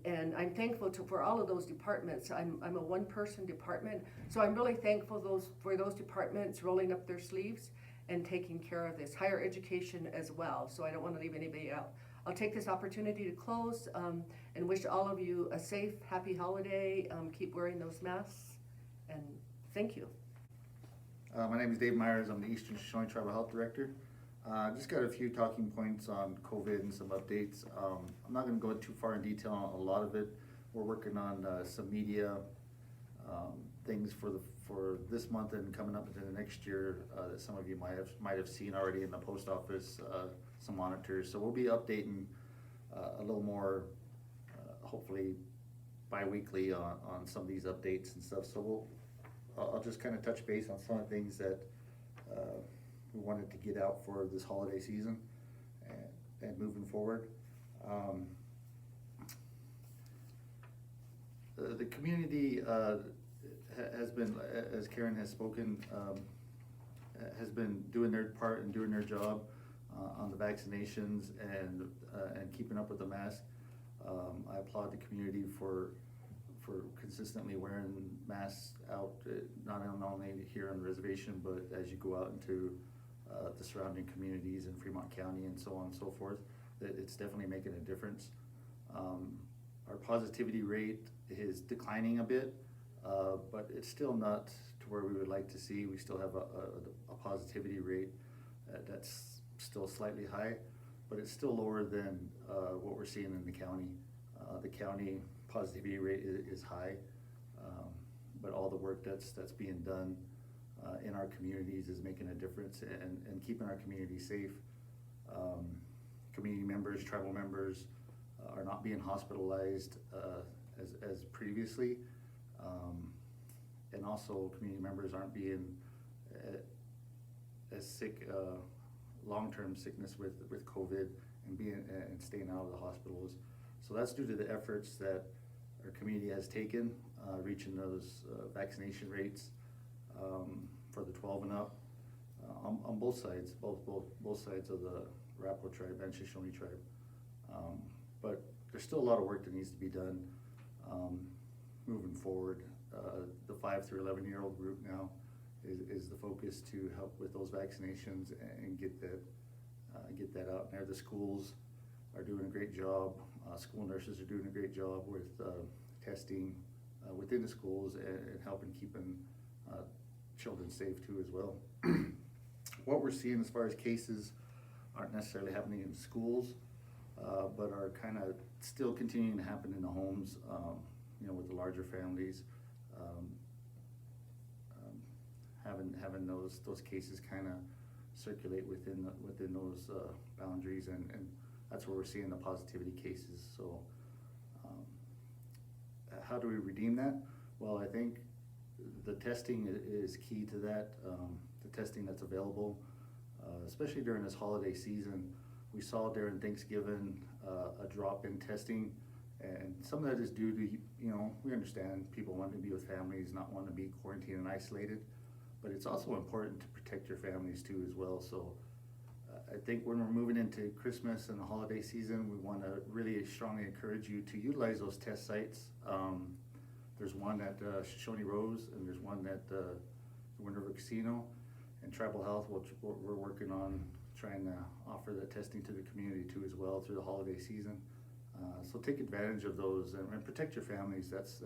D: and I'm thankful for all of those departments. I'm a one-person department, so I'm really thankful for those departments rolling up their sleeves and taking care of this. Higher education as well, so I don't want to leave anybody out. I'll take this opportunity to close and wish all of you a safe, happy holiday. Keep wearing those masks, and thank you.
E: My name is Dave Myers. I'm the Eastern Shoshone Tribal Health Director. Just got a few talking points on COVID and some updates. I'm not going to go too far in detail on a lot of it. We're working on some media things for this month and coming up into the next year that some of you might have seen already in the post office, some monitors. So we'll be updating a little more, hopefully bi-weekly on some of these updates and stuff. So I'll just kind of touch base on some of the things that we wanted to get out for this holiday season and moving forward. The community has been, as Karen has spoken, has been doing their part and doing their job on the vaccinations and keeping up with the mask. I applaud the community for consistently wearing masks out, not only here on the reservation, but as you go out into the surrounding communities in Fremont County and so on and so forth. That it's definitely making a difference. Our positivity rate is declining a bit, but it's still not to where we would like to see. We still have a positivity rate that's still slightly high, but it's still lower than what we're seeing in the county. The county positivity rate is high, but all the work that's being done in our communities is making a difference and keeping our community safe. Community members, tribal members are not being hospitalized as previously, and also community members aren't being as sick, long-term sickness with COVID and staying out of the hospitals. So that's due to the efforts that our community has taken, reaching those vaccination rates for the 12 and up on both sides, both sides of the Arapaho tribe and Shoshone tribe. But there's still a lot of work that needs to be done moving forward. The 5 through 11-year-old group now is the focus to help with those vaccinations and get that out there. The schools are doing a great job. School nurses are doing a great job with testing within the schools and helping keeping children safe too as well. What we're seeing as far as cases aren't necessarily happening in schools, but are kind of still continuing to happen in the homes, with the larger families, having those cases kind of circulate within those boundaries, and that's where we're seeing the positivity cases. So how do we redeem that? Well, I think the testing is key to that. The testing that's available, especially during this holiday season. We saw during Thanksgiving a drop in testing And some of that is due to, you know, we understand people want to be with families, not want to be quarantined and isolated, but it's also important to protect your families too as well. So I think when we're moving into Christmas and the holiday season, we want to really strongly encourage you to utilize those test sites. There's one at Shoshone Rose, and there's one at the Wind River Casino, and Tribal Health, which we're working on trying to offer the testing to the community too as well through the holiday season. So take advantage of those and protect your families. That's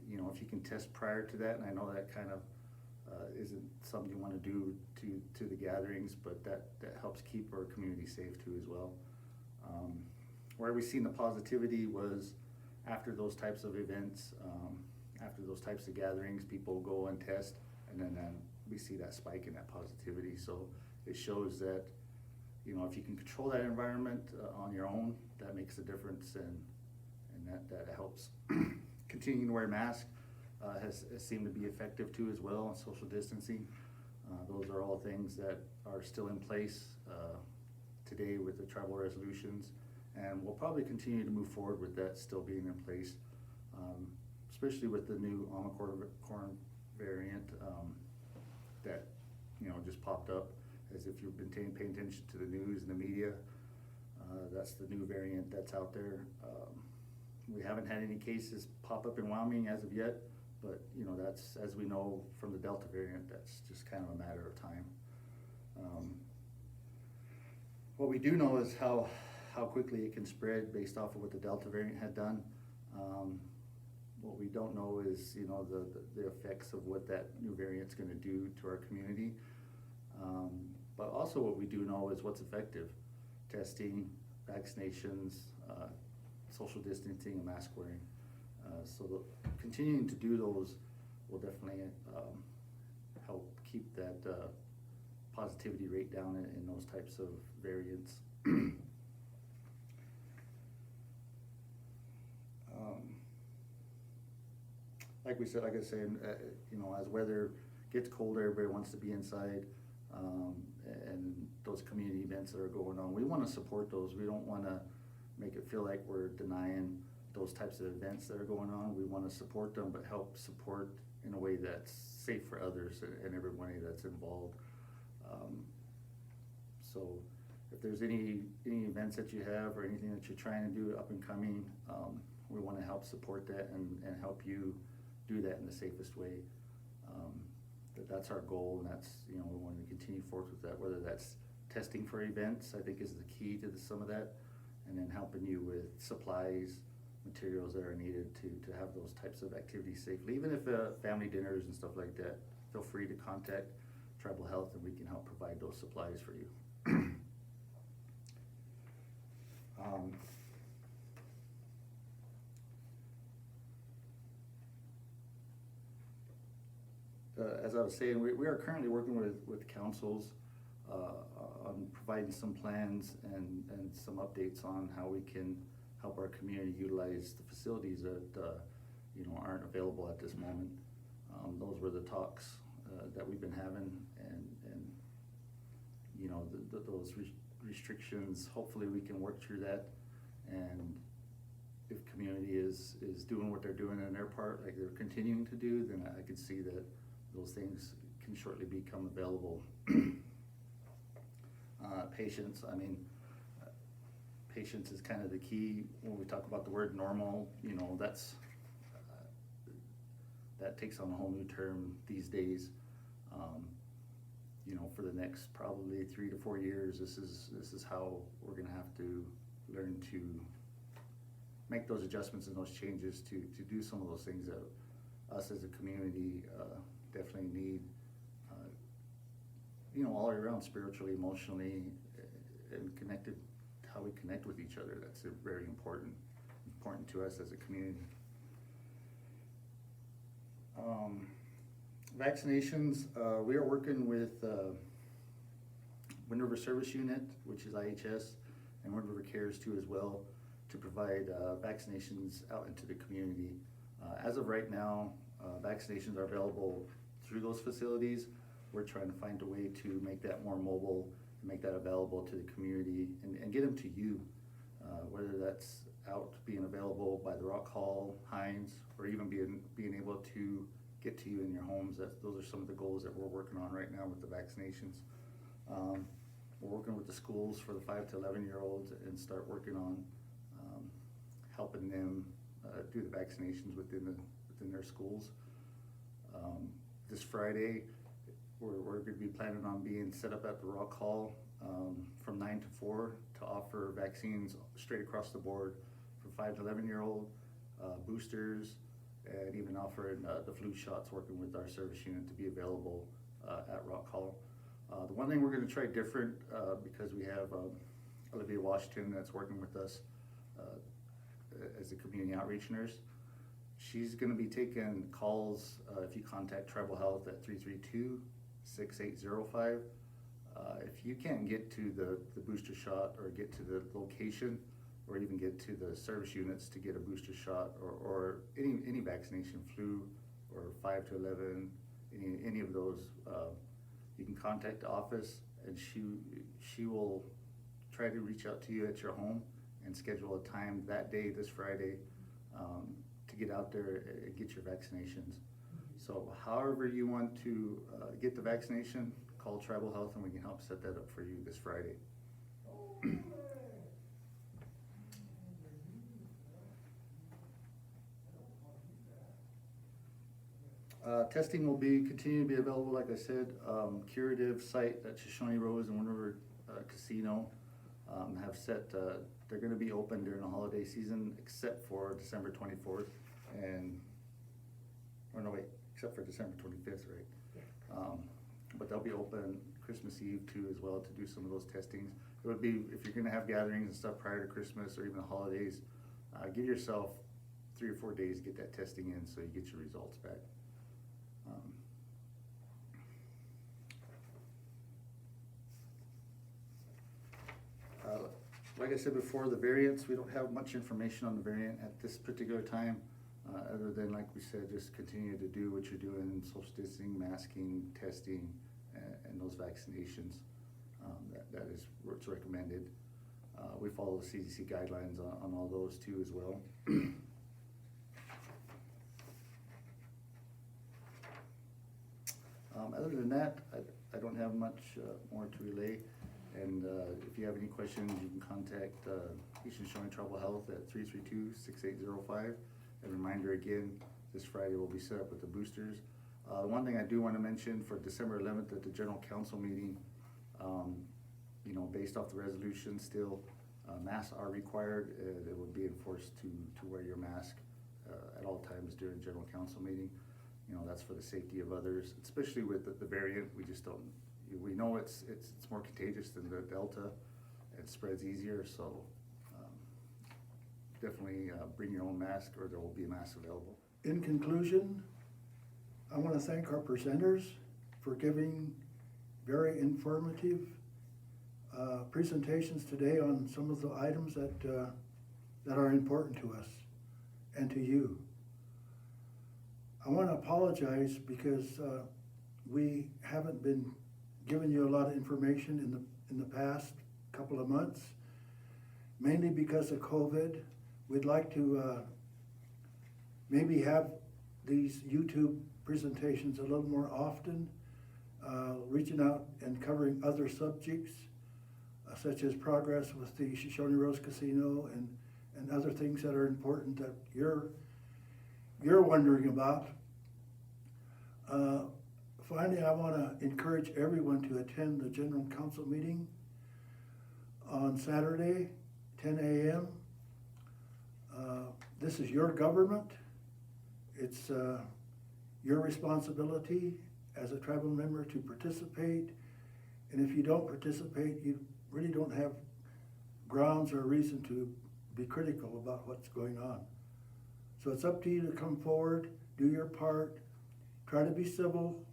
E: you know, if you can test prior to that, and I know that kind of isn't something you want to do to the gatherings, but that helps keep our community safe too as well. Where we've seen the positivity was after those types of events, after those types of gatherings, people go and test, and then we see that spike in that positivity. So it shows that, you know, if you can control that environment on your own, that makes a difference, and that helps. Continuing to wear a mask has seemed to be effective too as well, and social distancing. Those are all things that are still in place today with the tribal resolutions, and we'll probably continue to move forward with that still being in place, especially with the new Omicron variant that, you know, just popped up. As if you've been paying attention to the news and the media, that's the new variant that's out there. We haven't had any cases pop up in Wyoming as of yet, but you know, that's, as we know from the Delta variant, that's just kind of a matter of time. What we do know is how quickly it can spread based off of what the Delta variant had done. What we don't know is, you know, the effects of what that new variant's gonna do to our community. But also what we do know is what's effective: testing, vaccinations, social distancing, and mask wearing. So continuing to do those will definitely help keep that positivity rate down in those types of variants. Like I was saying, you know, as weather gets colder, everybody wants to be inside. And those community events that are going on, we want to support those. We don't want to make it feel like we're denying those types of events that are going on. We want to support them, but help support in a way that's safe for others and everybody that's involved. So if there's any events that you have or anything that you're trying to do up and coming, we want to help support that and help you do that in the safest way. That's our goal, and that's, you know, we want to continue forth with that, whether that's testing for events, I think is the key to some of that, and then helping you with supplies, materials that are needed to have those types of activities safely. Even if family dinners and stuff like that, feel free to contact Tribal Health and we can help provide those supplies for you. As I was saying, we are currently working with councils on providing some plans and some updates on how we can help our community utilize the facilities that you know, aren't available at this moment. Those were the talks that we've been having, and you know, those restrictions, hopefully we can work through that. And if community is doing what they're doing in their part, like they're continuing to do, then I could see that those things can shortly become available. Patience, I mean, patience is kind of the key when we talk about the word normal. You know, that's that takes on a whole new term these days. You know, for the next probably 3 to 4 years, this is how we're gonna have to learn to make those adjustments and those changes to do some of those things that us as a community definitely need, you know, all around, spiritually, emotionally, and connected, how we connect with each other. That's very important to us as a community. Vaccinations, we are working with Wind River Service Unit, which is IHS, and Wind River Cares too as well, to provide vaccinations out into the community. As of right now, vaccinations are available through those facilities. We're trying to find a way to make that more mobile, make that available to the community, and get them to you, whether that's out being available by the Rock Hall, Hines, or even being able to get to you in your homes. Those are some of the goals that we're working on right now with the vaccinations. We're working with the schools for the 5 to 11-year-olds and start working on helping them do the vaccinations within their schools. This Friday, we're going to be planning on being set up at the Rock Hall from 9 to 4 to offer vaccines straight across the board for 5 to 11-year-old, boosters, and even offering the flu shots, working with our service unit to be available at Rock Hall. The one thing we're going to try different, because we have Olivia Washington that's working with us as a community outreach nurse. She's going to be taking calls if you contact Tribal Health at 332-6805. If you can't get to the booster shot or get to the location or even get to the service units to get a booster shot or any vaccination, flu or 5 to 11, any of those, you can contact the office and she will try to reach out to you at your home and schedule a time that day, this Friday, to get out there and get your vaccinations. So however you want to get the vaccination, call Tribal Health and we can help set that up for you this Friday. Testing will continue to be available, like I said. Curative site at Shoshone Rose and Winter Casino have set, they're going to be open during the holiday season except for December 24th except for December 25th, right? But they'll be open Christmas Eve too as well to do some of those testings. It would be, if you're going to have gatherings and stuff prior to Christmas or even the holidays, give yourself 3 or 4 days to get that testing in so you get your results back. Like I said before, the variants, we don't have much information on the variant at this particular time, other than, like we said, just continue to do what you're doing, social distancing, masking, testing, and those vaccinations. That is what's recommended. We follow the CDC guidelines on all those too as well. Other than that, I don't have much more to relay. And if you have any questions, you can contact Eastern Shoshone Tribal Health at 332-6805. A reminder again, this Friday we'll be set up with the boosters. One thing I do want to mention for December 11th at the General Council meeting, based off the resolution still, masks are required. It will be enforced to wear your mask at all times during General Council meeting. That's for the safety of others, especially with the variant. We know it's more contagious than the Delta. It spreads easier, so definitely bring your own mask or there will be a mask available.
A: In conclusion, I want to thank our presenters for giving very informative presentations today on some of the items that are important to us and to you. I want to apologize because we haven't been giving you a lot of information in the past couple of months, mainly because of COVID. We'd like to maybe have these YouTube presentations a little more often, reaching out and covering other subjects, such as progress with the Shoshone Rose Casino and other things that are important that you're wondering about. Finally, I want to encourage everyone to attend the General Council meeting on Saturday, 10 a.m. This is your government. It's your responsibility as a tribal member to participate. And if you don't participate, you really don't have grounds or reason to be critical about what's going on. So it's up to you to come forward, do your part, try to be civil.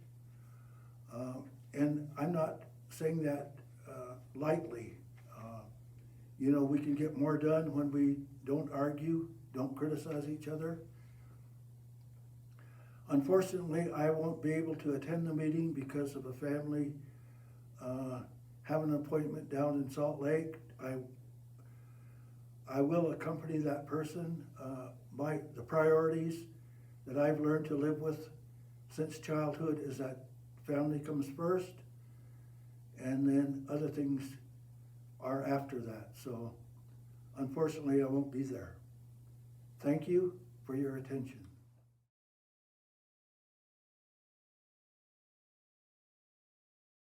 A: And I'm not saying that lightly. We can get more done when we don't argue, don't criticize each other. Unfortunately, I won't be able to attend the meeting because of a family having an appointment down in Salt Lake. I will accompany that person. The priorities that I've learned to live with since childhood is that family comes first, and then other things are after that. So unfortunately, I won't be there. Thank you for your attention.